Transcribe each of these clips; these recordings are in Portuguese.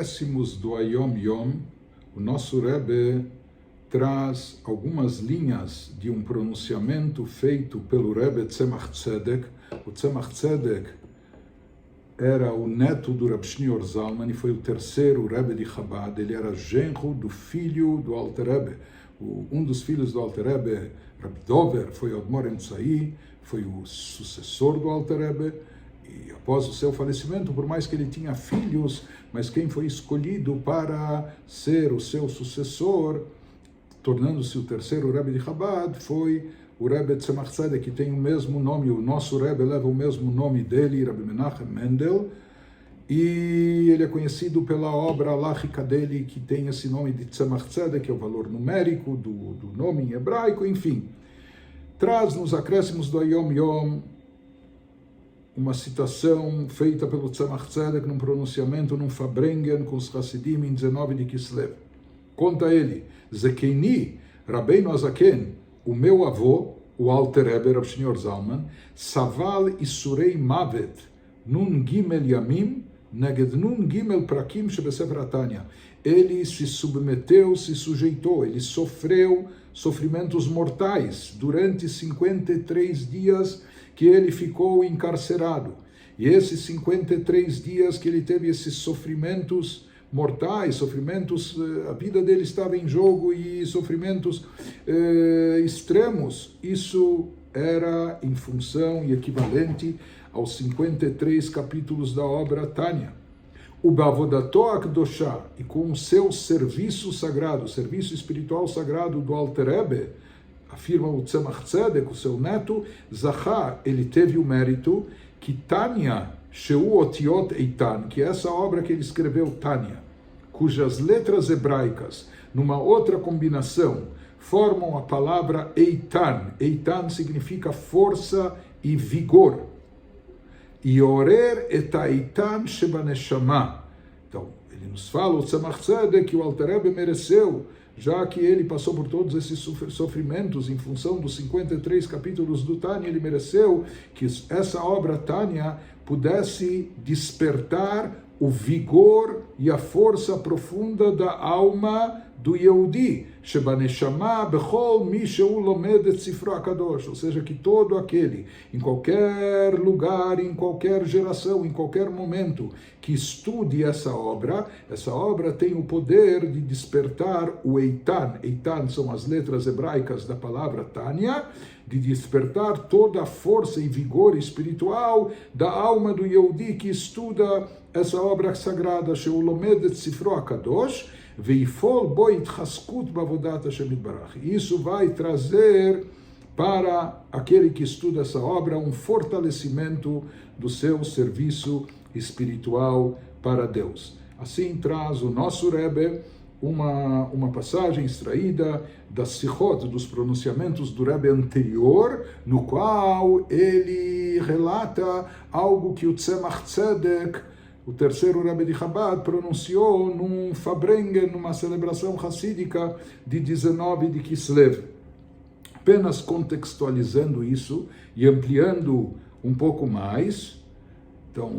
acréscimos do Ayom Yom, o nosso Rebbe traz algumas linhas de um pronunciamento feito pelo Rebbe Tzemach Tzedek. O Tzemach Tzedek era o neto do Reb Shneur Zalman e foi o terceiro Rebbe de Chabad. Ele era genro do filho do Alter Rebbe. Um dos filhos do Alter Rebbe, Reb Dover, foi o Admor Emtzai, foi o sucessor do Alter Rebbe. E após o seu falecimento, por mais que ele tinha filhos, mas quem foi escolhido para ser o seu sucessor, tornando-se o terceiro Rebbe de Chabad, foi o Rebbe Tzemach Tzedek, que tem o mesmo nome, o nosso Rebbe leva o mesmo nome dele, Rebbe Menachem Mendel, e ele é conhecido pela obra aláhica dele, que tem esse nome de Tzemach Tzedek, que é o valor numérico do nome em hebraico, enfim. Traz nos acréscimos do Ayom Yom uma citação feita pelo Tzemach Tzedek num pronunciamento, num Fabrengen com os Hasidim em 19 de Kislev. Conta ele, Zekeni, Rabbeinu Azaken, o meu avô, o Alter Rebbe, Reb Shneur Zalman, Saval Isurei Mavet, Nun Gimel Yamim, Neged Nun Gimel Prakim Shebesefer Tanya. Ele se submeteu, se sujeitou, ele sofreu sofrimentos mortais durante 53 dias que ele ficou encarcerado. E esses 53 dias que ele teve esses sofrimentos mortais, sofrimentos, a vida dele estava em jogo e sofrimentos extremos, isso era em função e equivalente aos 53 capítulos da obra Tânia. O Bavodato Akdoshá, e com o seu serviço sagrado, serviço espiritual sagrado do Alter Rebbe, afirma o Tzemach Tzedek, o seu neto, Zachá, ele teve o mérito que Tânia, Sheu Otiot Eitan, que é essa obra que ele escreveu, Tânia, cujas letras hebraicas, numa outra combinação, formam a palavra Eitan. Eitan significa força e vigor. Yorer et Eitan shebaneshama. Então, ele nos fala, o Tzemach Tzedek, que o Alter Rebbe mereceu, já que ele passou por todos esses sofrimentos em função dos 53 capítulos do Tânia, ele mereceu que essa obra Tânia pudesse despertar o vigor e a força profunda da alma do Yehudi, Shebaneshama bechol mi sheu lomed et sifro hakadosh, ou seja, que todo aquele, em qualquer lugar, em qualquer geração, em qualquer momento, que estude essa obra tem o poder de despertar o Eitan. Eitan são as letras hebraicas da palavra Tânia, de despertar toda a força e vigor espiritual da alma do Yehudi que estuda essa obra sagrada, sheu lomed et sifro hakadosh, isso vai trazer para aquele que estuda essa obra um fortalecimento do seu serviço espiritual para Deus. Assim traz o nosso Rebbe uma passagem extraída das Sichot, dos pronunciamentos do Rebbe anterior, no qual ele relata algo que o Tzemach Tzedek, o terceiro Rebbe de Chabad, pronunciou num Fabrengen, numa celebração hassídica de 19 de Kislev. Apenas contextualizando isso e ampliando um pouco mais. Então,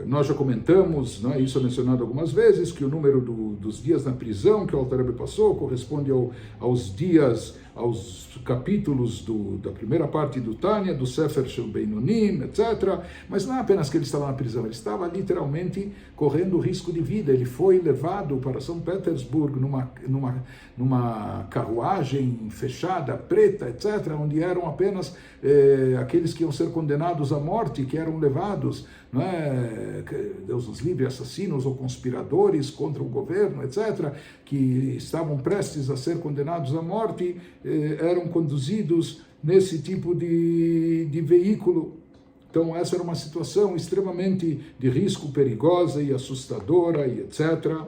nós já comentamos, né, isso é mencionado algumas vezes, que o número dos dias na prisão que o Alter Rebbe passou corresponde aos dias, aos capítulos da primeira parte do Tânia, do Sefer Shel Beinonim, etc. Mas não é apenas que ele estava na prisão, ele estava literalmente correndo risco de vida. Ele foi levado para São Petersburgo numa carruagem fechada, preta, etc., onde eram apenas aqueles que iam ser condenados à morte, que eram levados, não é, Deus nos livre, assassinos ou conspiradores contra o governo, etc., que estavam prestes a ser condenados à morte, eram conduzidos nesse tipo de veículo. Então essa era uma situação extremamente de risco, perigosa e assustadora, e etc.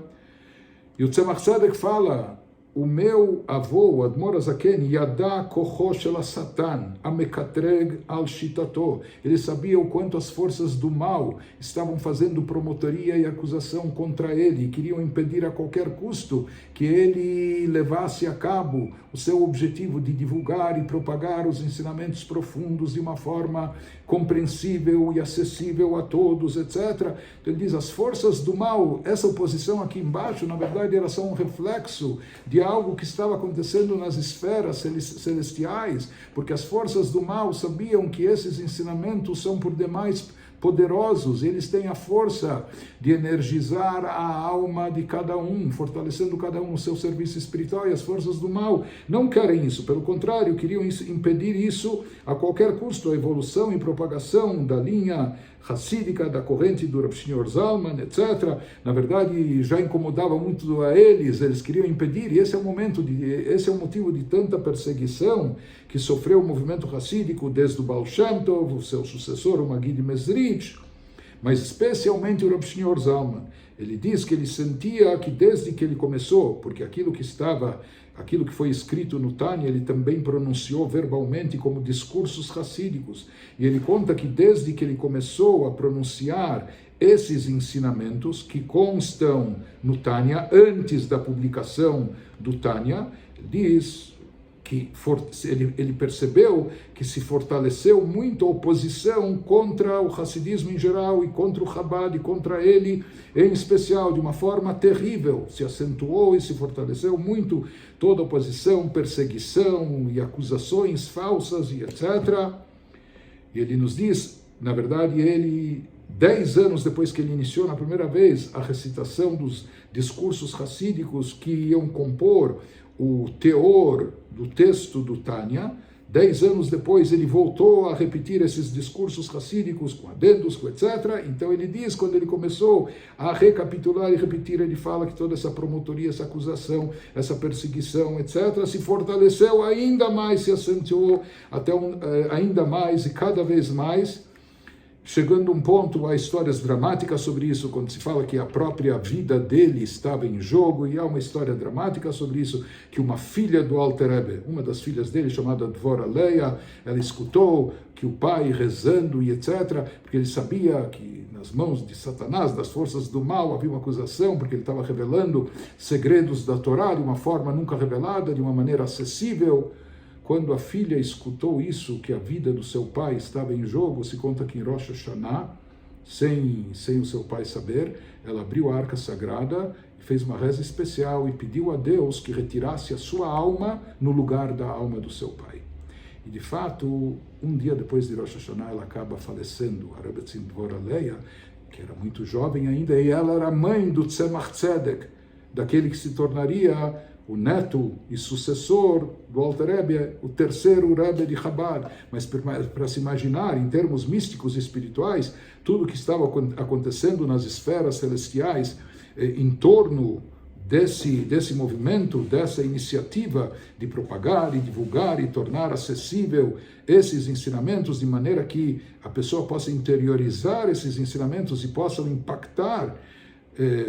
E o Tzemach Tzedek fala o meu avô, o Admor Azaken, Yada Kocho Shel Satan, Amekatreg Al Shitato. Ele sabia o quanto as forças do mal estavam fazendo promotoria e acusação contra ele, e queriam impedir a qualquer custo que ele levasse a cabo o seu objetivo de divulgar e propagar os ensinamentos profundos de uma forma compreensível e acessível a todos, etc. Então ele diz, as forças do mal, essa oposição aqui embaixo, na verdade, elas são um reflexo de algo que estava acontecendo nas esferas celestiais, porque as forças do mal sabiam que esses ensinamentos são por demais poderosos, eles têm a força de energizar a alma de cada um, fortalecendo cada um no seu serviço espiritual, e as forças do mal não querem isso, pelo contrário, queriam impedir isso a qualquer custo, a evolução e propagação da linha racídica, da corrente do Rav Shneur Zalman, etc. Na verdade, já incomodava muito a eles queriam impedir, e esse é o motivo de tanta perseguição que sofreu o movimento racídico desde o Baal Shem Tov, o seu sucessor, o Magid Mezrich, mas especialmente o Rav Shneur Zalman. Ele diz que ele sentia que desde que ele começou, porque aquilo que foi escrito no Tânia, ele também pronunciou verbalmente como discursos racídicos. E ele conta que desde que ele começou a pronunciar esses ensinamentos que constam no Tânia, antes da publicação do Tânia, diz que ele percebeu que se fortaleceu muito a oposição contra o Hassidismo em geral e contra o Chabad e contra ele em especial, de uma forma terrível. Se acentuou e se fortaleceu muito toda a oposição, perseguição e acusações falsas e etc. E ele nos diz, na verdade, 10 anos depois que ele iniciou na primeira vez a recitação dos discursos racídicos que iam compor o teor do texto do Tânia, 10 anos depois ele voltou a repetir esses discursos racídicos com adendos, com etc. Então ele diz, quando ele começou a recapitular e repetir, ele fala que toda essa promotoria, essa acusação, essa perseguição, etc., se fortaleceu ainda mais, se acentuou ainda mais e cada vez mais, chegando a um ponto, há histórias dramáticas sobre isso, quando se fala que a própria vida dele estava em jogo, e há uma história dramática sobre isso, que uma filha do Alter Rebbe, uma das filhas dele, chamada Dvora Leia, ela escutou que o pai rezando e etc., porque ele sabia que nas mãos de Satanás, das forças do mal, havia uma acusação, porque ele estava revelando segredos da Torá de uma forma nunca revelada, de uma maneira acessível. Quando a filha escutou isso, que a vida do seu pai estava em jogo, se conta que em Rosh Hashanah, sem o seu pai saber, ela abriu a arca sagrada, fez uma reza especial e pediu a Deus que retirasse a sua alma no lugar da alma do seu pai. E de fato, um dia depois de Rosh Hashanah, ela acaba falecendo, a Rebbetzin Dvora Leia, que era muito jovem ainda, e ela era mãe do Tzemach Tzedek, daquele que se tornaria o neto e sucessor do Alter Rebbe, o terceiro Rebbe de Chabad. Mas para se imaginar, em termos místicos e espirituais, tudo que estava acontecendo nas esferas celestiais em torno desse movimento, dessa iniciativa de propagar e divulgar e tornar acessível esses ensinamentos, de maneira que a pessoa possa interiorizar esses ensinamentos e possam impactar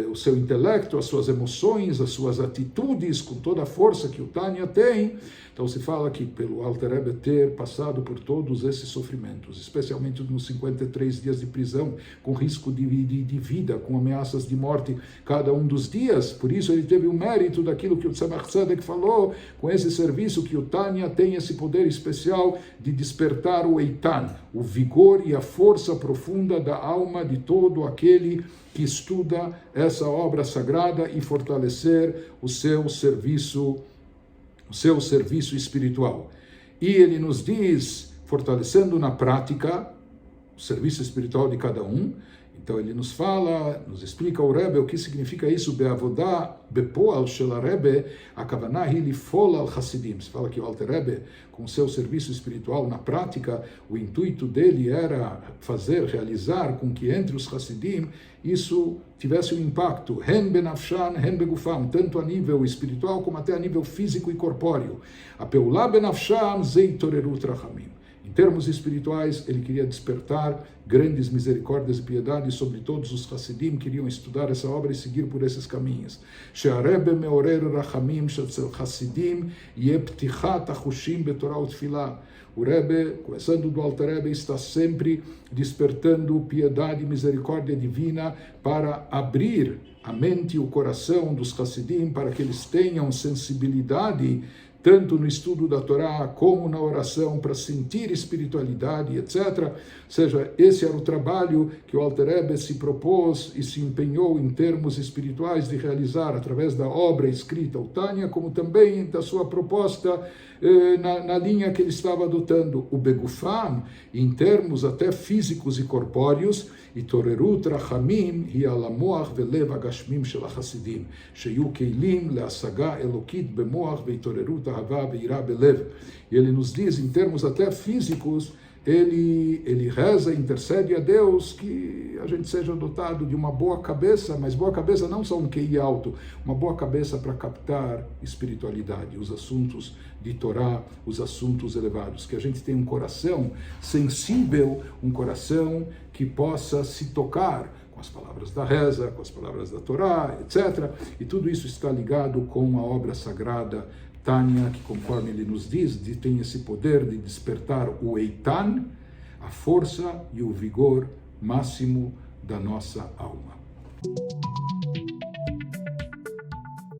o seu intelecto, as suas emoções, as suas atitudes, com toda a força que o Tânia tem. Então se fala que pelo Alter Rebbe ter passado por todos esses sofrimentos, especialmente nos 53 dias de prisão, com risco de vida, com ameaças de morte cada um dos dias, por isso ele teve o mérito daquilo que o Tzemach Tzedek falou, com esse serviço que o Tânia tem esse poder especial de despertar o Eitan, o vigor e a força profunda da alma de todo aquele que estuda essa obra sagrada e fortalecer o seu serviço espiritual. E ele nos diz, fortalecendo na prática o serviço espiritual de cada um. Então ele nos fala, nos explica o Rebbe o que significa isso, be'avodah bepoal shel Rebbe, akavanah hi lifol al Hasidim. Se fala que o Alter Rebbe, com o seu serviço espiritual na prática, o intuito dele era realizar com que entre os Hasidim isso tivesse um impacto, hen benafshan, hen begufam, tanto a nível espiritual como até a nível físico e corpóreo. A peulá benafshan zeitorerut rachamim. Em termos espirituais, ele queria despertar grandes misericórdias e piedades sobre todos os Hassidim que queriam estudar essa obra e seguir por esses caminhos. She'arebe meorer rachamim shetzel Hassidim yeptichat achushim betorah utfilah. O Rebbe, começando do Alter Rebbe, está sempre despertando piedade e misericórdia divina para abrir a mente e o coração dos Hassidim para que eles tenham sensibilidade tanto no estudo da Torá como na oração, para sentir espiritualidade, etc. Ou seja, esse era o trabalho que o Alter Rebbe se propôs e se empenhou em termos espirituais de realizar através da obra escrita, o Tânia, como também da sua proposta na linha que ele estava adotando, o Begufam, em termos até físicos e corpóreos, התעוררות רחמים היא על המוח ולב הגשמים של החסידים, שיהיו כלים להשגה אלוקית במוח והתעוררות אהבה ויראה בלב. E ele nos diz, em termos até físicos, ele reza, intercede a Deus que a gente seja dotado de uma boa cabeça, mas boa cabeça não só um QI alto, uma boa cabeça para captar espiritualidade, os assuntos de Torá, os assuntos elevados, que a gente tenha um coração sensível, um coração que possa se tocar com as palavras da reza, com as palavras da Torá, etc. E tudo isso está ligado com a obra sagrada Tânia, que conforme ele nos diz, tem esse poder de despertar o Eitan, a força e o vigor máximo da nossa alma.